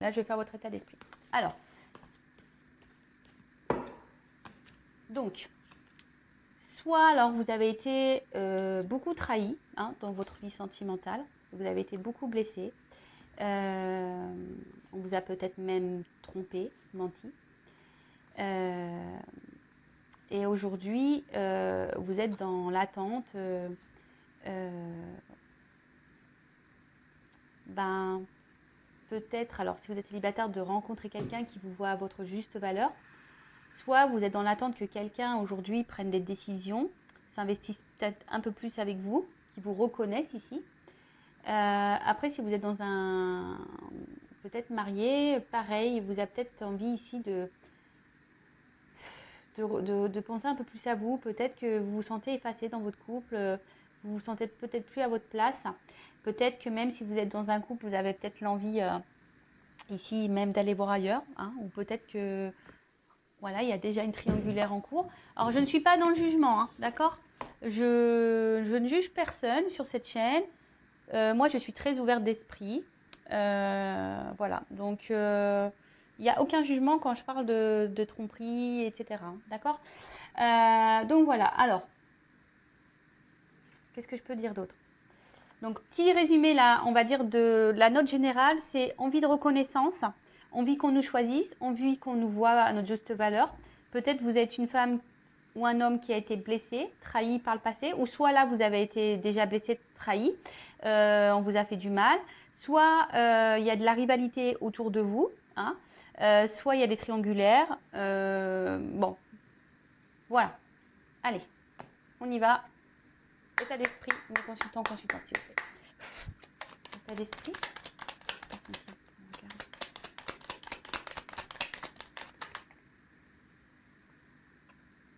Là, je vais faire votre état d'esprit. Alors, donc, soit alors vous avez été beaucoup trahi dans votre vie sentimentale, vous avez été beaucoup blessé, on vous a peut-être même trompé, menti. Et aujourd'hui, vous êtes dans l'attente peut-être, alors si vous êtes célibataire, de rencontrer quelqu'un qui vous voit à votre juste valeur. Soit vous êtes dans l'attente que quelqu'un aujourd'hui prenne des décisions, s'investisse peut-être un peu plus avec vous, qui vous reconnaisse ici. Après, si vous êtes dans un... peut-être marié, pareil, vous avez peut-être envie ici de penser un peu plus à vous. Peut-être que vous vous sentez effacé dans votre couple, vous vous sentez peut-être plus à votre place. Peut-être que même si vous êtes dans un couple, vous avez peut-être l'envie ici même d'aller voir ailleurs. Ou peut-être que voilà, il y a déjà une triangulaire en cours. Alors, je ne suis pas dans le jugement, d'accord ? Je ne juge personne sur cette chaîne. Moi, je suis très ouverte d'esprit. Voilà, donc il n'y a aucun jugement quand je parle de tromperie, etc. D'accord ? Donc voilà, alors, qu'est-ce que je peux dire d'autre ? Donc, petit résumé là, on va dire de la note générale, c'est envie de reconnaissance, envie qu'on nous choisisse, envie qu'on nous voit à notre juste valeur. Peut-être vous êtes une femme ou un homme qui a été blessé, trahi par le passé, ou soit là vous avez été déjà blessé, trahi, on vous a fait du mal, soit il y a de la rivalité autour de vous, soit il y a des triangulaires. Bon, voilà. Allez, on y va. État d'esprit, mes consultants, consultantes, s'il vous plaît. État d'esprit.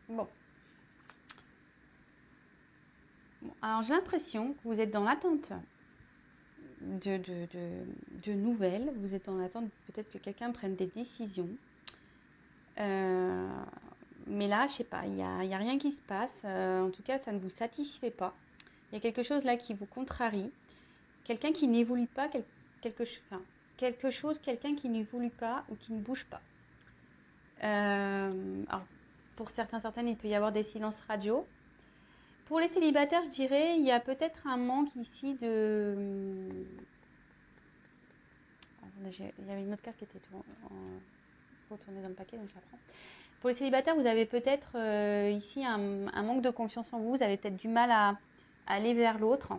Bon. Alors j'ai l'impression que vous êtes dans l'attente de nouvelles. Vous êtes dans l'attente peut-être que quelqu'un prenne des décisions. Mais là, je sais pas, il y a rien qui se passe. En tout cas, ça ne vous satisfait pas. Il y a quelque chose là qui vous contrarie. Quelqu'un qui n'évolue pas, quelqu'un qui n'évolue pas ou qui ne bouge pas. Alors, pour certaines, il peut y avoir des silences radio. Pour les célibataires, je dirais, il y a peut-être un manque ici de... Il y avait une autre carte qui était retournée dans le paquet, donc je la prends. Pour les célibataires, vous avez peut-être ici un manque de confiance en vous. Vous avez peut-être du mal à aller vers l'autre.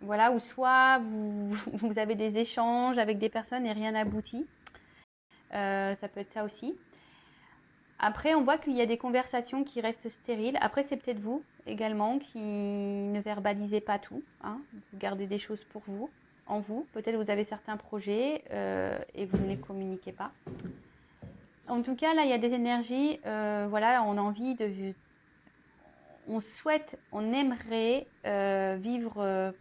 Voilà, ou soit vous avez des échanges avec des personnes et rien n'aboutit. Ça peut être ça aussi. Après, on voit qu'il y a des conversations qui restent stériles. Après, c'est peut-être vous également qui ne verbalisez pas tout. Vous gardez des choses pour vous, en vous. Peut-être vous avez certains projets et vous ne les communiquez pas. En tout cas, là, il y a des énergies. Voilà, on a envie de... On souhaite, on aimerait vivre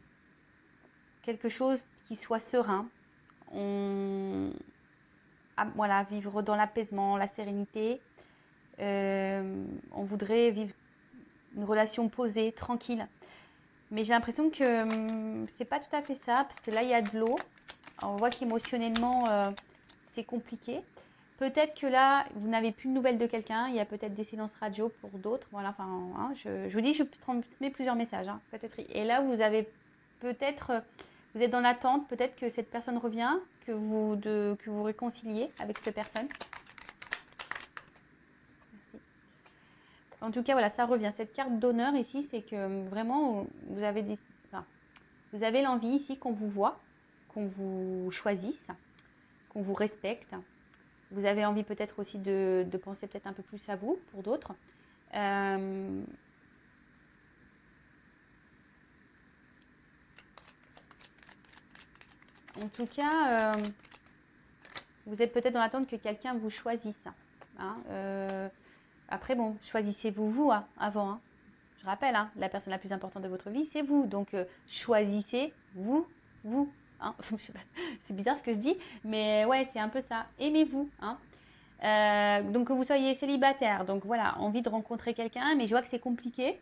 quelque chose qui soit serein. Voilà, vivre dans l'apaisement, la sérénité. On voudrait vivre une relation posée, tranquille. Mais j'ai l'impression que c'est pas tout à fait ça, parce que là, il y a de l'eau. On voit qu'émotionnellement, c'est compliqué. Peut-être que là, vous n'avez plus de nouvelles de quelqu'un. Il y a peut-être des silences radio pour d'autres. Voilà, enfin, je vous dis, je transmets plusieurs messages. Peut-être. Et là, vous avez peut-être... vous êtes dans l'attente, peut-être que cette personne revient, que vous réconciliez avec cette personne. Merci. En tout cas, voilà, ça revient. Cette carte d'honneur ici, c'est que vraiment, vous avez l'envie ici qu'on vous voit, qu'on vous choisisse, qu'on vous respecte. Vous avez envie peut-être aussi de penser peut-être un peu plus à vous pour d'autres. En tout cas, vous êtes peut-être dans l'attente que quelqu'un vous choisisse. Après, bon, choisissez-vous vous avant. Je rappelle, la personne la plus importante de votre vie, c'est vous. Donc, choisissez vous. C'est bizarre ce que je dis, mais ouais, c'est un peu ça. Aimez-vous. Donc, que vous soyez célibataire, donc voilà, envie de rencontrer quelqu'un, mais je vois que c'est compliqué.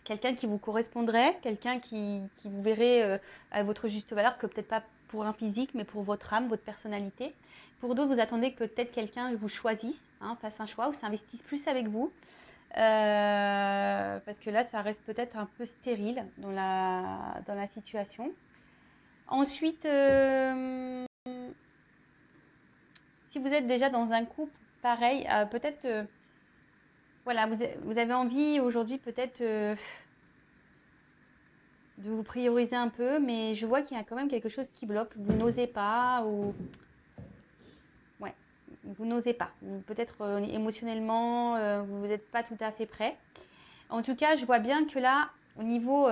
Quelqu'un qui vous correspondrait, quelqu'un qui vous verrait à votre juste valeur, que peut-être pas pour un physique, mais pour votre âme, votre personnalité. Pour d'autres, vous attendez que peut-être quelqu'un vous choisisse, fasse un choix ou s'investisse plus avec vous. Parce que là, ça reste peut-être un peu stérile dans la situation. Ensuite, si vous êtes déjà dans un couple, pareil, peut-être, voilà, vous avez envie aujourd'hui peut-être de vous prioriser un peu, mais je vois qu'il y a quand même quelque chose qui bloque. Vous n'osez pas ou... Ouais, vous n'osez pas. Peut-être émotionnellement, vous n'êtes pas tout à fait prêt. En tout cas, je vois bien que là, au niveau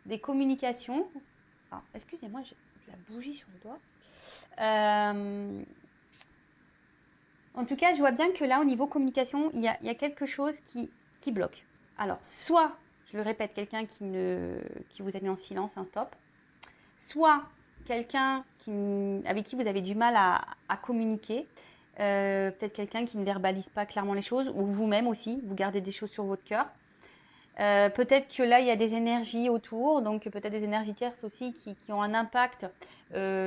des communications... Alors, excusez-moi, j'ai de la bougie sur le doigt. En tout cas, je vois bien que là, au niveau communication, il y a quelque chose qui bloque. Alors, soit, je le répète, quelqu'un qui vous a mis en silence, un stop. Soit quelqu'un avec qui vous avez du mal à communiquer. Peut-être quelqu'un qui ne verbalise pas clairement les choses. Ou vous-même aussi, vous gardez des choses sur votre cœur. Peut-être que là, il y a des énergies autour. Donc, peut-être des énergies tierces aussi qui ont un impact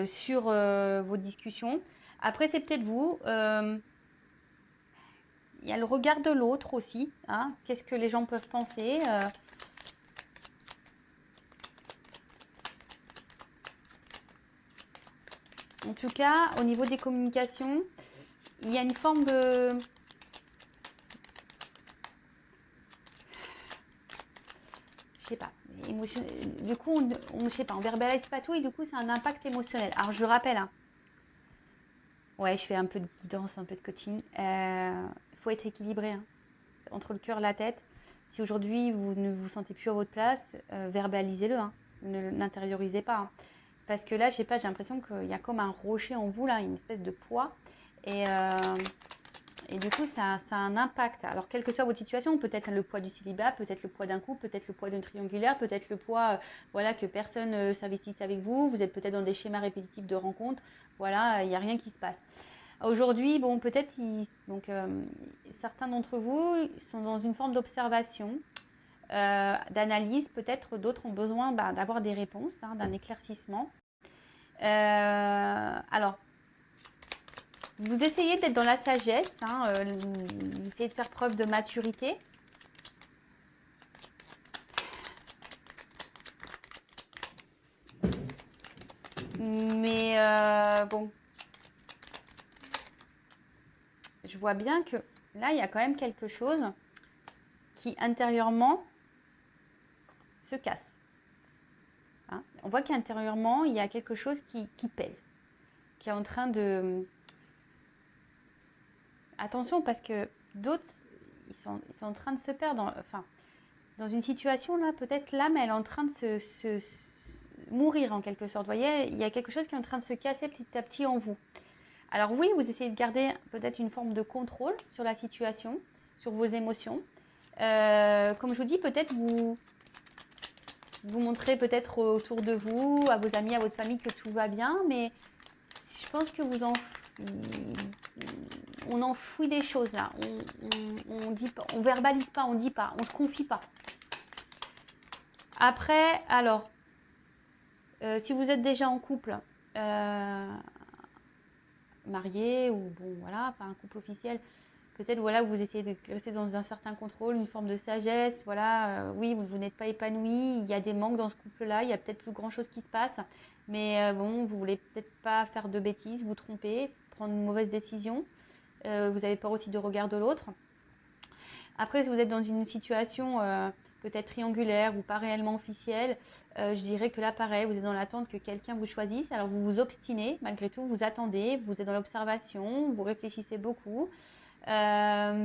sur vos discussions. Après, c'est peut-être vous... il y a le regard de l'autre aussi. Qu'est-ce que les gens peuvent penser En tout cas, au niveau des communications, il y a une forme de... Je sais pas. Du coup, je sais pas, on verbalise pas tout et du coup, c'est un impact émotionnel. Alors, je rappelle, ouais, je fais un peu de guidance, un peu de coaching. Il faut être équilibré entre le cœur et la tête. Si aujourd'hui, vous ne vous sentez plus à votre place, verbalisez-le. Ne l'intériorisez pas. Parce que là, je sais pas, j'ai l'impression qu'il y a comme un rocher en vous, là, une espèce de poids. Et du coup, ça a un impact. Alors, quelle que soit votre situation, peut-être le poids du célibat, peut-être le poids d'un couple, peut-être le poids d'une triangulaire, peut-être le poids voilà, que personne s'investisse avec vous. Vous êtes peut-être dans des schémas répétitifs de rencontres. Voilà, il n'y a rien qui se passe. Aujourd'hui, bon, peut-être, certains d'entre vous sont dans une forme d'observation, d'analyse. Peut-être d'autres ont besoin d'avoir des réponses, d'un éclaircissement. Alors, vous essayez d'être dans la sagesse, vous essayez de faire preuve de maturité. Mais bon, je vois bien que là, il y a quand même quelque chose qui intérieurement se casse. On voit qu'intérieurement, il y a quelque chose qui pèse, qui est en train de... Attention, parce que d'autres, ils sont en train de se perdre. Dans une situation, là, peut-être l'âme, elle est en train de se mourir en quelque sorte. Vous voyez, il y a quelque chose qui est en train de se casser petit à petit en vous. Alors oui, vous essayez de garder peut-être une forme de contrôle sur la situation, sur vos émotions. Comme je vous dis, peut-être vous montrez peut-être autour de vous, à vos amis, à votre famille que tout va bien, mais je pense que on enfouit des choses là. On dit pas, on verbalise pas, on dit pas, on se confie pas. Après, alors, si vous êtes déjà en couple, marié ou bon voilà, pas un couple officiel, peut-être voilà, vous essayez de rester dans un certain contrôle, une forme de sagesse, voilà, oui, vous n'êtes pas épanoui, il y a des manques dans ce couple-là, il y a peut-être plus grand chose qui se passe, mais bon, vous voulez peut-être pas faire de bêtises, vous tromper, prendre une mauvaise décision, vous avez peur aussi du regard de l'autre. Après, si vous êtes dans une situation peut-être triangulaire ou pas réellement officielle, je dirais que là, pareil, vous êtes dans l'attente que quelqu'un vous choisisse. Alors, vous vous obstinez, malgré tout, vous attendez, vous êtes dans l'observation, vous réfléchissez beaucoup. Voilà,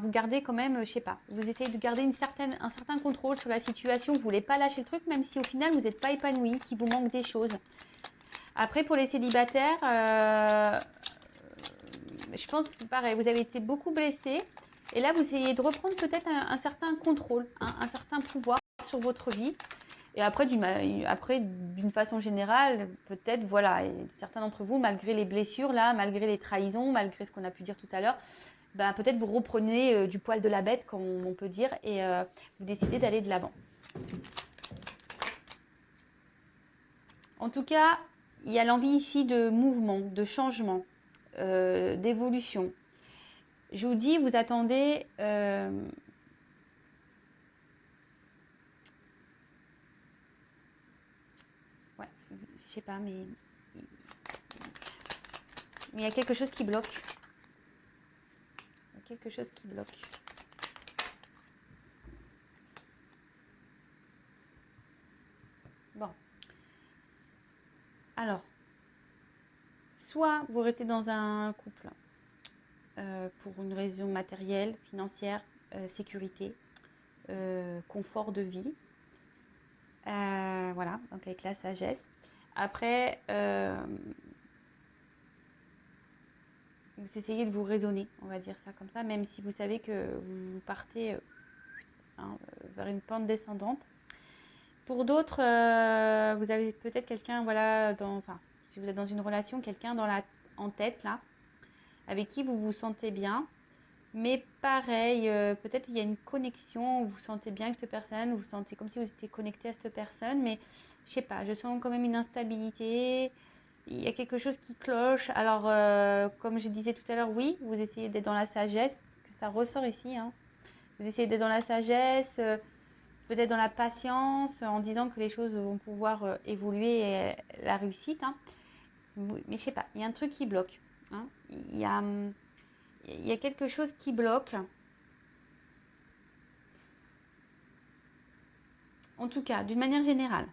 vous gardez quand même, je sais pas, vous essayez de garder un certain contrôle sur la situation. Vous voulez pas lâcher le truc, même si au final, vous n'êtes pas épanoui, qu'il vous manque des choses. Après, pour les célibataires... je pense que pareil, vous avez été beaucoup blessé et là vous essayez de reprendre peut-être un certain contrôle, un certain pouvoir sur votre vie. Et après, d'une façon générale, peut-être, voilà, et certains d'entre vous, malgré les blessures là, malgré les trahisons, malgré ce qu'on a pu dire tout à l'heure, peut-être vous reprenez du poil de la bête, comme on peut dire, et vous décidez d'aller de l'avant. En tout cas, il y a l'envie ici de mouvement, de changement, d'évolution. Je vous dis, vous attendez ouais, je sais pas, mais il y a quelque chose qui bloque. Il y a quelque chose qui bloque. Bon. Alors, soit vous restez dans un couple pour une raison matérielle, financière, sécurité, confort de vie. Voilà, donc avec la sagesse. Après, vous essayez de vous raisonner, on va dire ça comme ça, même si vous savez que vous partez vers une pente descendante. Pour d'autres, vous avez peut-être quelqu'un, voilà, enfin, si vous êtes dans une relation, quelqu'un en tête là, avec qui vous vous sentez bien. Mais pareil, peut-être il y a une connexion, vous vous sentez bien avec cette personne, vous vous sentez comme si vous étiez connecté à cette personne, mais je sais pas, je sens quand même une instabilité, il y a quelque chose qui cloche. Alors, comme je disais tout à l'heure, oui, vous essayez d'être dans la sagesse, parce que ça ressort ici, hein. Vous essayez d'être dans la sagesse, peut-être dans la patience, en disant que les choses vont pouvoir évoluer et la réussite, hein. Mais je sais pas, il y a un truc qui bloque, hein. Il y a quelque chose qui bloque. En tout cas, d'une manière générale,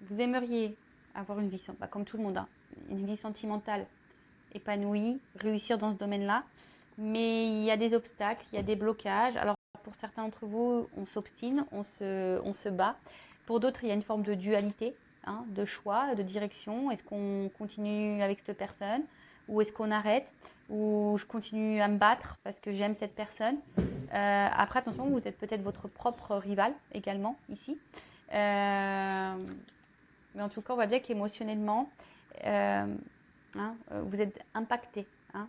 vous aimeriez avoir une vie, comme tout le monde, hein, une vie sentimentale épanouie, réussir dans ce domaine-là, mais il y a des obstacles, il y a des blocages. Alors pour certains d'entre vous, on s'obstine, on se bat. Pour d'autres, il y a une forme de dualité, hein, de choix, de direction. Est-ce qu'on continue avec cette personne ou est-ce qu'on arrête, ou je continue à me battre parce que j'aime cette personne. Après, attention, vous êtes peut-être votre propre rival également ici. Mais en tout cas, on voit bien qu'émotionnellement, vous êtes impacté. Hein.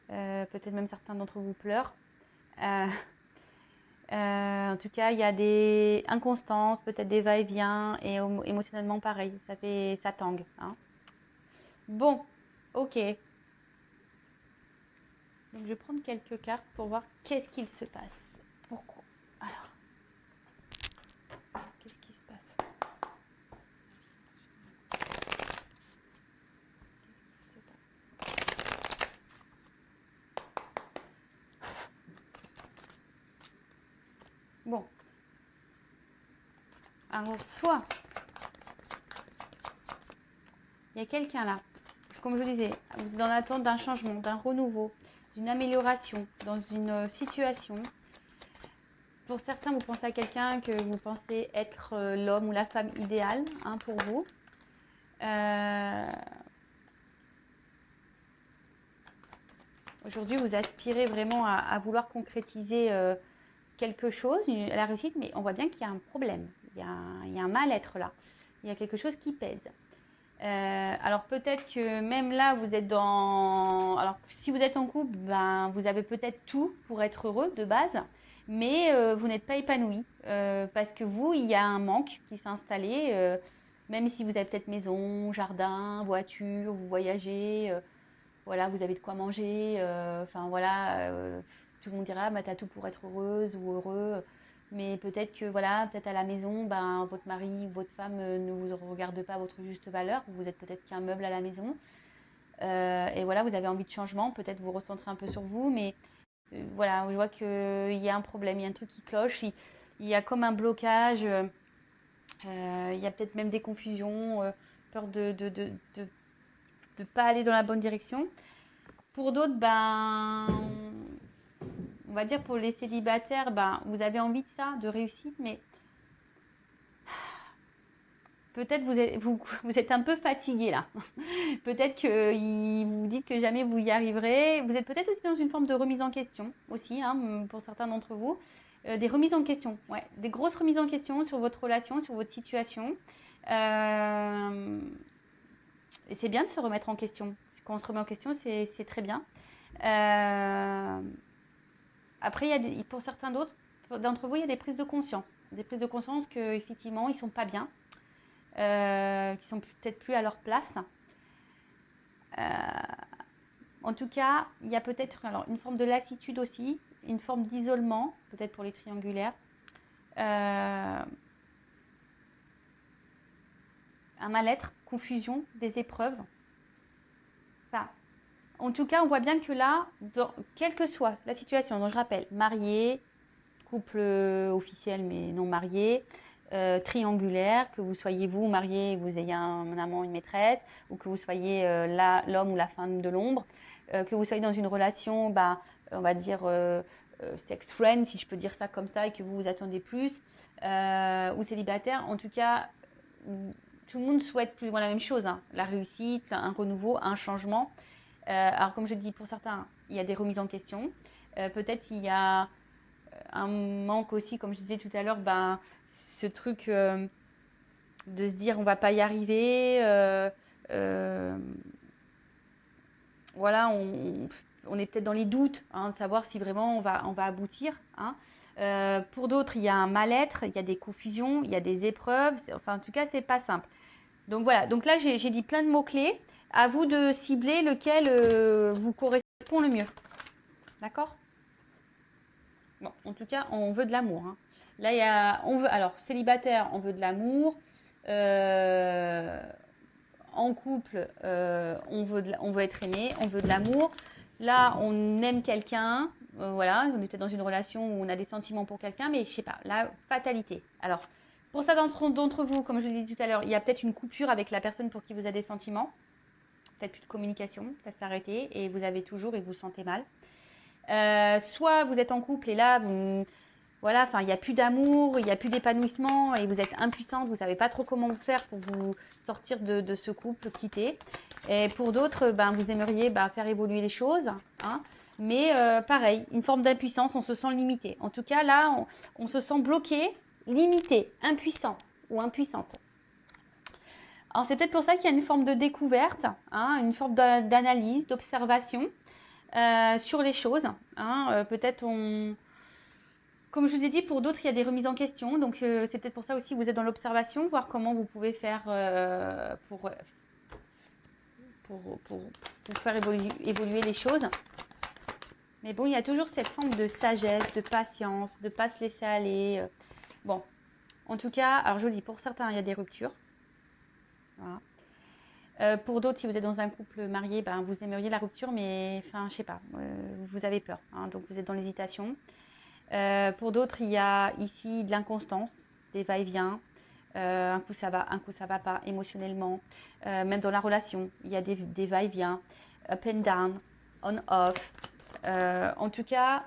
Peut-être même certains d'entre vous pleurent. En tout cas, il y a des inconstances, peut-être des va-et-vient, et émotionnellement pareil, ça tangue. Hein. Bon, ok. Donc je vais prendre quelques cartes pour voir qu'est-ce qu'il se passe. Pourquoi? Alors, qu'est-ce qui se passe? Bon. Alors, soit il y a quelqu'un là, comme je vous disais, vous êtes dans l'attente d'un changement, d'un renouveau, d'une amélioration dans une situation. Pour certains, vous pensez à quelqu'un que vous pensez être l'homme ou la femme idéale, hein, pour vous. Aujourd'hui, vous aspirez vraiment à vouloir concrétiser quelque chose, la réussite, mais on voit bien qu'il y a un problème, il y a un mal-être là, il y a quelque chose qui pèse. Alors peut-être que même là, vous êtes dans... Alors si vous êtes en couple, ben, vous avez peut-être tout pour être heureux de base, mais vous n'êtes pas épanoui parce que vous, il y a un manque qui s'est installé, même si vous avez peut-être maison, jardin, voiture, vous voyagez, voilà, vous avez de quoi manger, enfin voilà, tout le monde dira, bah, t'as tout pour être heureuse ou heureux. Mais peut-être que voilà, peut-être à la maison, ben, votre mari ou votre femme ne vous regarde pas à votre juste valeur. Vous êtes peut-être qu'un meuble à la maison. Et voilà, vous avez envie de changement. Peut-être vous recentrez un peu sur vous. Mais voilà, je vois qu'il y a un problème, il y a un truc qui cloche. Il y a comme un blocage. Il y a peut-être même des confusions, peur de pas aller dans la bonne direction. Pour d'autres, ben, on va dire pour les célibataires, ben, vous avez envie de ça, de réussite, mais peut-être vous êtes un peu fatigué là. Peut-être que vous dites que jamais vous y arriverez. Vous êtes peut-être aussi dans une forme de remise en question aussi, hein, pour certains d'entre vous. Des remises en question, ouais, des grosses remises en question sur votre relation, sur votre situation. Et c'est bien de se remettre en question. Quand on se remet en question, c'est très bien. Après, pour certains d'entre vous, il y a des prises de conscience. Des prises de conscience qu'effectivement, ils ne sont pas bien. qui sont peut-être plus à leur place. En tout cas, il y a peut-être une forme de lassitude aussi, une forme d'isolement, peut-être pour les triangulaires. Un mal-être, confusion, des épreuves. Enfin, en tout cas, on voit bien que là, quelle que soit la situation, donc je rappelle, marié, couple officiel mais non marié, triangulaire, que vous soyez vous marié, que vous ayez un amant, une maîtresse, ou que vous soyez l'homme ou la femme de l'ombre, que vous soyez dans une relation, on va dire sex friend, si je peux dire ça comme ça, et que vous vous attendez plus, ou célibataire, en tout cas, tout le monde souhaite plus ou moins la même chose, hein, la réussite, un renouveau, un changement. Alors comme je dis, pour certains, il y a des remises en question. Peut-être il y a un manque aussi, comme je disais tout à l'heure, ce truc de se dire on va pas y arriver. Voilà, on est peut-être dans les doutes, hein, de savoir si vraiment on va aboutir. Hein. Pour d'autres, il y a un mal-être, il y a des confusions, il y a des épreuves. Enfin, en tout cas, c'est pas simple. Donc voilà, donc là j'ai dit plein de mots-clés. À vous de cibler lequel vous correspond le mieux. D'accord? Bon, en tout cas, on veut de l'amour. Hein. Là, alors célibataire, on veut de l'amour. En couple, on veut être aimé, on veut de l'amour. Là, on aime quelqu'un. Voilà, on est peut-être dans une relation où on a des sentiments pour quelqu'un, mais je sais pas, la fatalité. Alors, pour certains d'entre vous, comme je vous l'ai dit tout à l'heure, il y a peut-être une coupure avec la personne pour qui vous avez des sentiments. Peut-être plus de communication, ça s'est arrêté et vous avez toujours et vous vous sentez mal. Soit vous êtes en couple et là, voilà, il n'y a plus d'amour, il n'y a plus d'épanouissement et vous êtes impuissante, vous ne savez pas trop comment faire pour vous sortir de ce couple quitté. Et pour d'autres, vous aimeriez faire évoluer les choses, hein, mais pareil, une forme d'impuissance, on se sent limité. En tout cas, là, on se sent bloqué, limité, impuissant ou impuissante. Alors, c'est peut-être pour ça qu'il y a une forme de découverte, hein, une forme d'analyse, d'observation sur les choses. Hein, peut-être comme je vous ai dit, pour d'autres, il y a des remises en question. Donc, c'est peut-être pour ça aussi que vous êtes dans l'observation, voir comment vous pouvez faire pour faire évoluer les choses. Mais bon, il y a toujours cette forme de sagesse, de patience, de ne pas se laisser aller. Bon, en tout cas, alors je vous dis, pour certains, il y a des ruptures. Voilà. Pour d'autres, si vous êtes dans un couple marié, vous aimeriez la rupture, mais je sais pas, vous avez peur. Hein, donc, vous êtes dans l'hésitation. Pour d'autres, il y a ici de l'inconstance, des va-et-vient. Un coup ça va, un coup ça va pas émotionnellement. Même dans la relation, il y a des va-et-vient, up and down, on-off. En tout cas,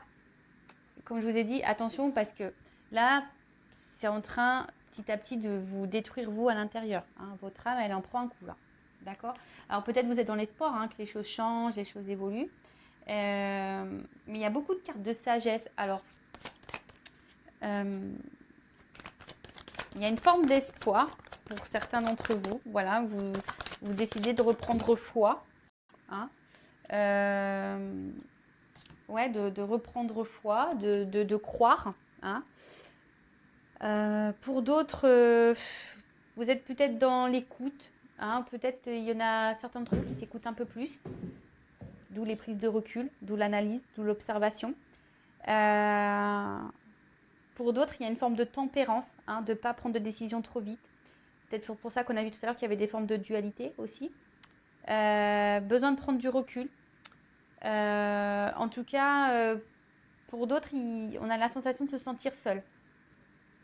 comme je vous ai dit, attention parce que là, c'est en train petit à petit de vous détruire vous à l'intérieur. Hein. Votre âme, elle en prend un coup là. D'accord? Alors peut-être vous êtes dans l'espoir que les choses changent, les choses évoluent. Mais il y a beaucoup de cartes de sagesse. Alors, il y a une forme d'espoir pour certains d'entre vous. Voilà, vous décidez de reprendre foi. Hein. Ouais, de reprendre foi, de croire. Hein. Pour d'autres, vous êtes peut-être dans l'écoute. Hein. Peut-être il y en a certains d'entre vous qui s'écoutent un peu plus. D'où les prises de recul, d'où l'analyse, d'où l'observation. Pour d'autres, il y a une forme de tempérance, de ne pas prendre de décision trop vite. Peut-être pour ça qu'on a vu tout à l'heure qu'il y avait des formes de dualité aussi. Besoin de prendre du recul. En tout cas, pour d'autres, on a la sensation de se sentir seul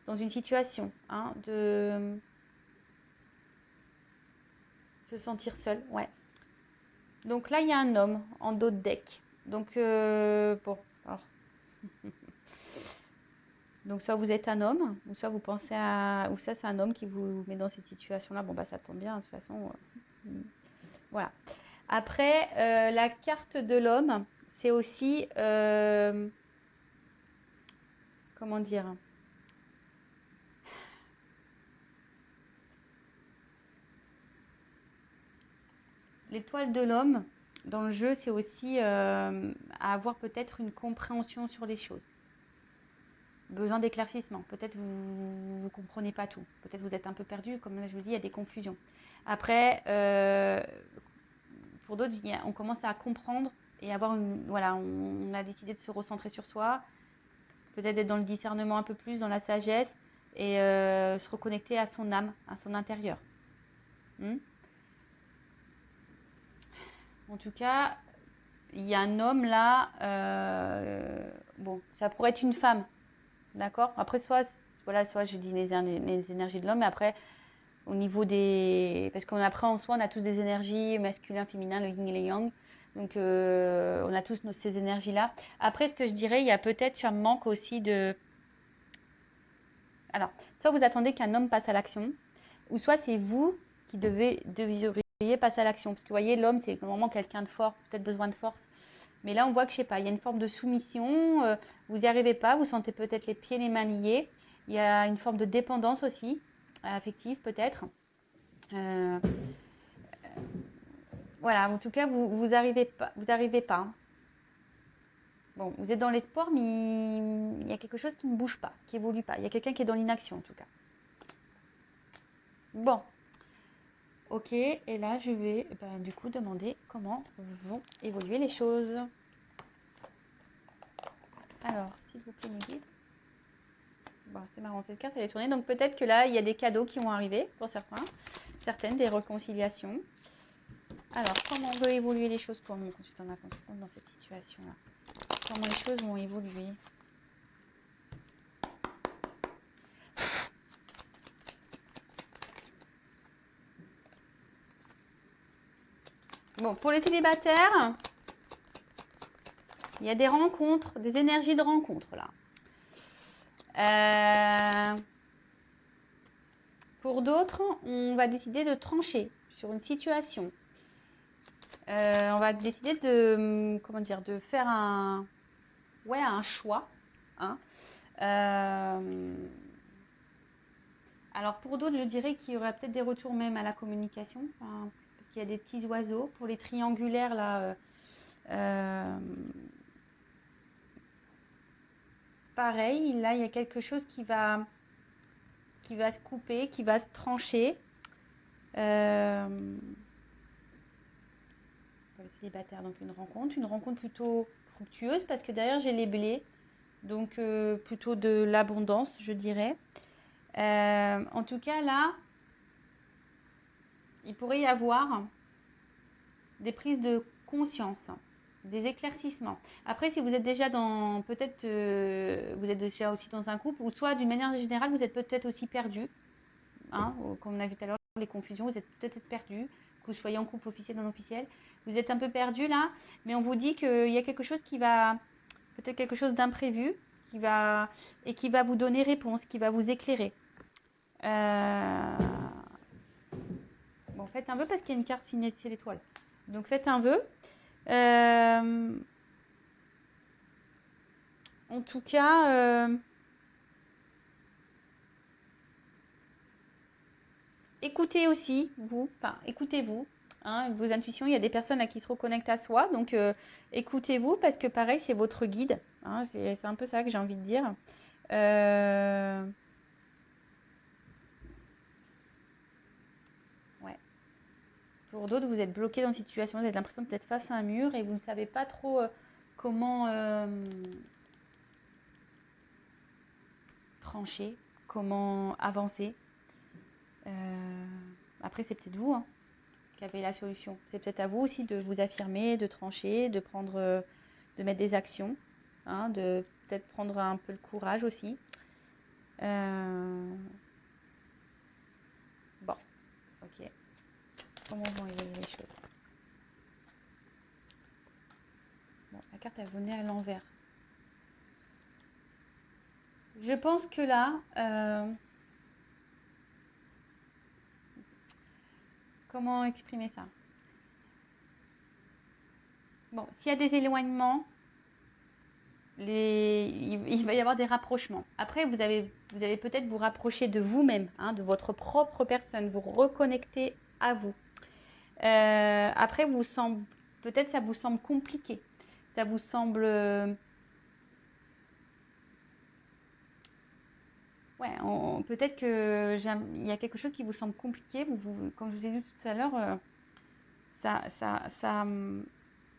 dans une situation. De se sentir seul, ouais. Donc là, il y a un homme en dos de deck. Donc, bon, alors... Donc, soit vous êtes un homme, ou soit vous pensez à... Ou ça, c'est un homme qui vous met dans cette situation-là. Bon, ça tombe bien, de toute façon. Voilà. Après, la carte de l'homme, c'est aussi... comment dire? L'étoile de l'homme, dans le jeu, c'est aussi à avoir peut-être une compréhension sur les choses. besoin d'éclaircissement. Peut-être vous ne comprenez pas tout. Peut-être vous êtes un peu perdu. Comme je vous dis, il y a des confusions. Après, pour d'autres, on commence à comprendre et avoir voilà, on a décidé de se recentrer sur soi. Peut-être d'être dans le discernement un peu plus, dans la sagesse et se reconnecter à son âme, à son intérieur. En tout cas, il y a un homme là, bon, ça pourrait être une femme, d'accord. Après, soit j'ai dit les énergies de l'homme, mais après, au niveau des... Parce qu'après, en soi, on a tous des énergies masculin, féminin, le yin et le yang. Donc, on a tous ces énergies-là. Après, ce que je dirais, il y a peut-être un manque aussi de... Alors, soit vous attendez qu'un homme passe à l'action, ou soit c'est vous qui devriez passer à l'action. Parce que vous voyez, l'homme, c'est normalement quelqu'un de fort, peut-être besoin de force. Mais là, on voit que, je sais pas, il y a une forme de soumission, vous n'y arrivez pas, vous sentez peut-être les pieds, les mains liés. Il y a une forme de dépendance aussi, affective peut-être. Voilà, en tout cas, vous n'arrivez pas. Vous arrivez pas. Bon, vous êtes dans l'espoir, mais il y a quelque chose qui ne bouge pas, qui évolue pas. Il y a quelqu'un qui est dans l'inaction, en tout cas. Bon. Ok, et là, je vais du coup demander comment vont évoluer les choses. Alors, s'il vous plaît, mes guides. Bon, c'est marrant, cette carte, elle est tournée. Donc, peut-être que là, il y a des cadeaux qui vont arriver pour certains. Certaines, des réconciliations. Alors, comment vont évoluer les choses pour mon consultant, ma consultante dans cette situation-là? Comment les choses vont évoluer? Bon, pour les célibataires, il y a des rencontres, des énergies de rencontre là. Pour d'autres, on va décider de trancher sur une situation. On va décider de, comment dire, de faire un choix. Hein. Alors pour d'autres, je dirais qu'il y aurait peut-être des retours même à la communication, parce qu'il y a des petits oiseaux. Pour les triangulaires là, pareil, là il y a quelque chose qui va se couper, qui va se trancher. Pour les célibataires, donc une rencontre plutôt fructueuse, parce que derrière j'ai les blés, donc plutôt de l'abondance, je dirais. En tout cas là, il pourrait y avoir des prises de conscience, des éclaircissements. Après, si vous êtes déjà dans, peut-être vous êtes déjà aussi dans un couple, ou soit d'une manière générale, vous êtes peut-être aussi perdu, hein, comme on a vu tout à l'heure, les confusions, vous êtes peut-être perdu, que vous soyez en couple officiel ou non officiel, vous êtes un peu perdu là, mais on vous dit qu'il y a quelque chose qui va, peut-être quelque chose d'imprévu, qui va vous donner réponse, qui va vous éclairer. Bon, faites un vœu parce qu'il y a une carte signée de l'étoile. Donc faites un vœu. En tout cas, écoutez aussi, écoutez-vous, hein, vos intuitions. Il y a des personnes à qui se reconnectent à soi, donc écoutez-vous parce que pareil, c'est votre guide. Hein, c'est un peu ça que j'ai envie de dire. Ouais. Pour d'autres, vous êtes bloqué dans une situation, vous avez l'impression d'être face à un mur et vous ne savez pas trop comment trancher, comment avancer. Après, c'est peut-être vous qui avez la solution. C'est peut-être à vous aussi de vous affirmer, de trancher, de prendre, de mettre des actions, hein, de peut-être prendre un peu le courage aussi. Bon, ok. Comment vont évoluer les choses? Bon, la carte elle venait à l'envers. Je pense que là, comment exprimer ça? Bon, s'il y a des éloignements, il va y avoir des rapprochements. Après, vous allez peut-être vous rapprocher de vous-même, hein, de votre propre personne, vous reconnecter à vous. Après, peut-être ça vous semble compliqué. Ça vous semble ouais, peut-être que il y a quelque chose qui vous semble compliqué. Comme je vous ai dit tout à l'heure, vous ne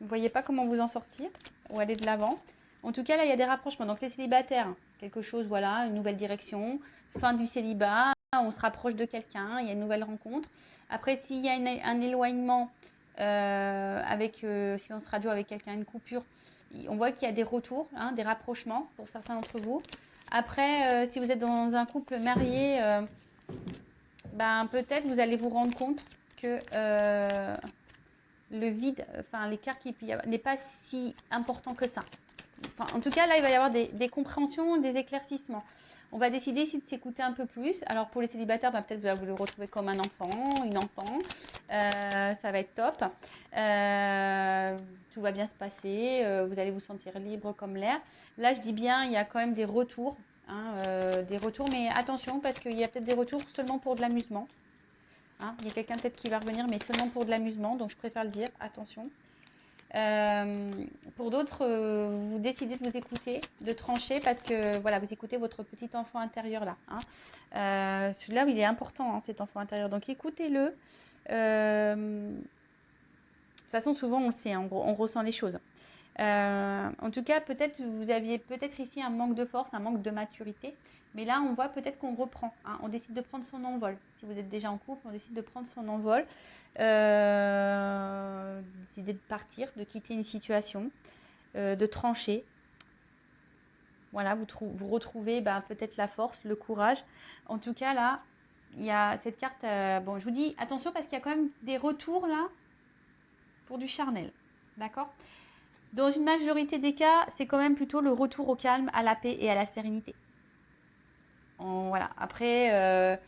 voyez pas comment vous en sortir ou aller de l'avant. En tout cas, là, il y a des rapprochements. Donc, les célibataires, quelque chose, voilà, une nouvelle direction, fin du célibat, on se rapproche de quelqu'un, il y a une nouvelle rencontre. Après, s'il y a un éloignement avec silence radio avec quelqu'un, une coupure, on voit qu'il y a des retours, hein, des rapprochements pour certains d'entre vous. Après, si vous êtes dans un couple marié, ben, peut-être vous allez vous rendre compte que le vide, enfin l'écart qu'il peut y avoir n'est pas si important que ça. Enfin, en tout cas, là, il va y avoir des compréhensions, des éclaircissements. On va décider ici de s'écouter un peu plus. Alors, pour les célibataires, bah, peut-être vous le retrouver comme un enfant, une enfant. Ça va être top. Tout va bien se passer. Vous allez vous sentir libre comme l'air. Là, je dis bien, il y a quand même des retours. Des retours, mais attention, parce qu'il y a peut-être des retours seulement pour de l'amusement. Hein, il y a quelqu'un peut-être qui va revenir, mais seulement pour de l'amusement. Donc, je préfère le dire. Attention. Pour d'autres, vous décidez de vous écouter, de trancher parce que voilà, vous écoutez votre petit enfant intérieur là. Hein. Celui-là, il est important, hein, cet enfant intérieur. Donc écoutez-le. De toute façon, souvent on le sait, hein, on ressent les choses. En tout cas, peut-être vous aviez peut-être ici un manque de force, un manque de maturité. Mais là, on voit peut-être qu'on reprend. Hein, on décide de prendre son envol. Si vous êtes déjà en couple, on décide de prendre son envol. Décider de partir, de quitter une situation, de trancher. Voilà, vous retrouvez peut-être la force, le courage. En tout cas, là, il y a cette carte. Bon, je vous dis attention parce qu'il y a quand même des retours là pour du charnel. D'accord ? Dans une majorité des cas, c'est quand même plutôt le retour au calme, à la paix et à la sérénité. Voilà. Après,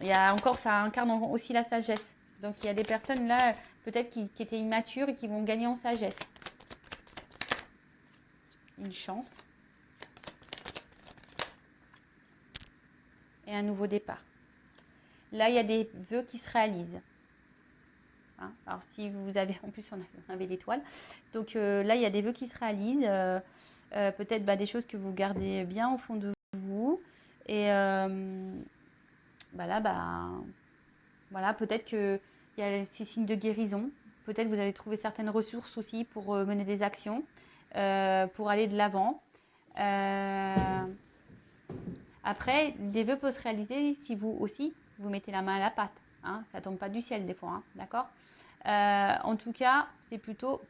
il y a encore, ça incarne aussi la sagesse. Donc, il y a des personnes là, peut-être qui étaient immatures et qui vont gagner en sagesse. Une chance. Et un nouveau départ. Là, il y a des vœux qui se réalisent. Hein, alors, si vous avez, en plus, on avait l'étoile. Donc, là, il y a des vœux qui se réalisent. Peut-être des choses que vous gardez bien au fond de vous. Et là, voilà, peut-être qu'il y a ces signes de guérison. Peut-être vous allez trouver certaines ressources aussi pour mener des actions, pour aller de l'avant. Après, des vœux peuvent se réaliser si vous aussi, vous mettez la main à la pâte. Hein, ça ne tombe pas du ciel des fois, hein, d'accord ? En tout cas, c'est plutôt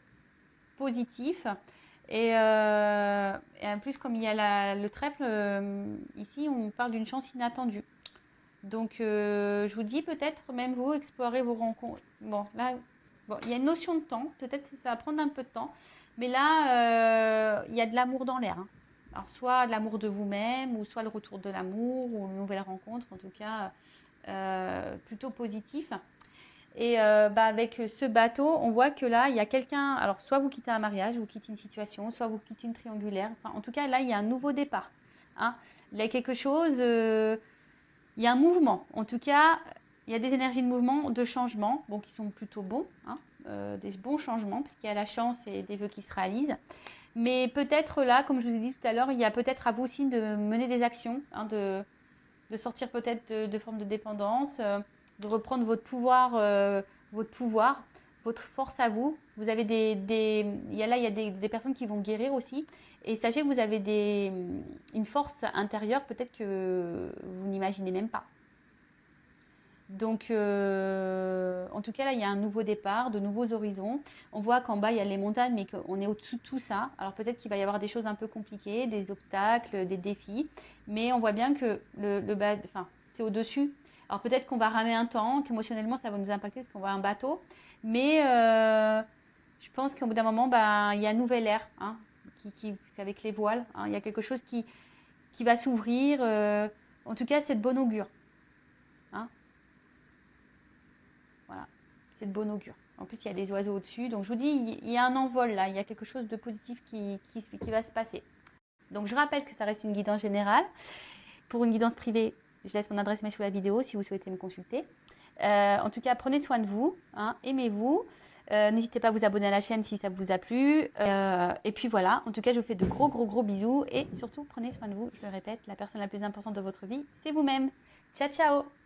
positif. Et en plus, comme il y a le trèfle, ici, on parle d'une chance inattendue. Donc, je vous dis peut-être, même vous, explorer vos rencontres. Bon, là, il y a une notion de temps. Peut-être que ça va prendre un peu de temps. Mais là, il y a de l'amour dans l'air. Hein. Alors, soit de l'amour de vous-même, ou soit le retour de l'amour, ou une nouvelle rencontre. En tout cas, plutôt positif. Et avec ce bateau, on voit que là, il y a quelqu'un. Alors, soit vous quittez un mariage, vous quittez une situation, soit vous quittez une triangulaire. Enfin, en tout cas, là, il y a un nouveau départ. Hein. Il y a quelque chose. Il y a un mouvement. En tout cas, il y a des énergies de mouvement, de changement, bon, qui sont plutôt bons. Hein, des bons changements, puisqu'il y a la chance et des vœux qui se réalisent. Mais peut-être là, comme je vous ai dit tout à l'heure, il y a peut-être à vous aussi de mener des actions, hein, de sortir peut-être de formes de dépendance. De reprendre votre pouvoir, votre force à vous. Vous avez il y a des personnes qui vont guérir aussi. Et sachez que vous avez une force intérieure peut-être que vous n'imaginez même pas. Donc, en tout cas, là, il y a un nouveau départ, de nouveaux horizons. On voit qu'en bas, il y a les montagnes, mais qu'on est au-dessous de tout ça. Alors, peut-être qu'il va y avoir des choses un peu compliquées, des obstacles, des défis. Mais on voit bien que c'est au-dessus. Alors, peut-être qu'on va ramer un temps, qu'émotionnellement, ça va nous impacter parce qu'on voit un bateau. Mais je pense qu'au bout d'un moment, il y a un nouvel air, hein, c'est avec les voiles. Hein, il y a quelque chose qui va s'ouvrir. En tout cas, c'est de bon augure. Hein. Voilà, c'est de bon augure. En plus, il y a des oiseaux au-dessus. Donc, je vous dis, il y a un envol là. Il y a quelque chose de positif qui va se passer. Donc, je rappelle que ça reste une guidance générale. Pour une guidance privée, Je laisse mon adresse mail sous la vidéo si vous souhaitez me consulter. En tout cas, prenez soin de vous, hein, aimez-vous. N'hésitez pas à vous abonner à la chaîne si ça vous a plu. Et puis voilà, en tout cas, je vous fais de gros bisous. Et surtout, prenez soin de vous. Je le répète, la personne la plus importante de votre vie, c'est vous-même. Ciao, ciao!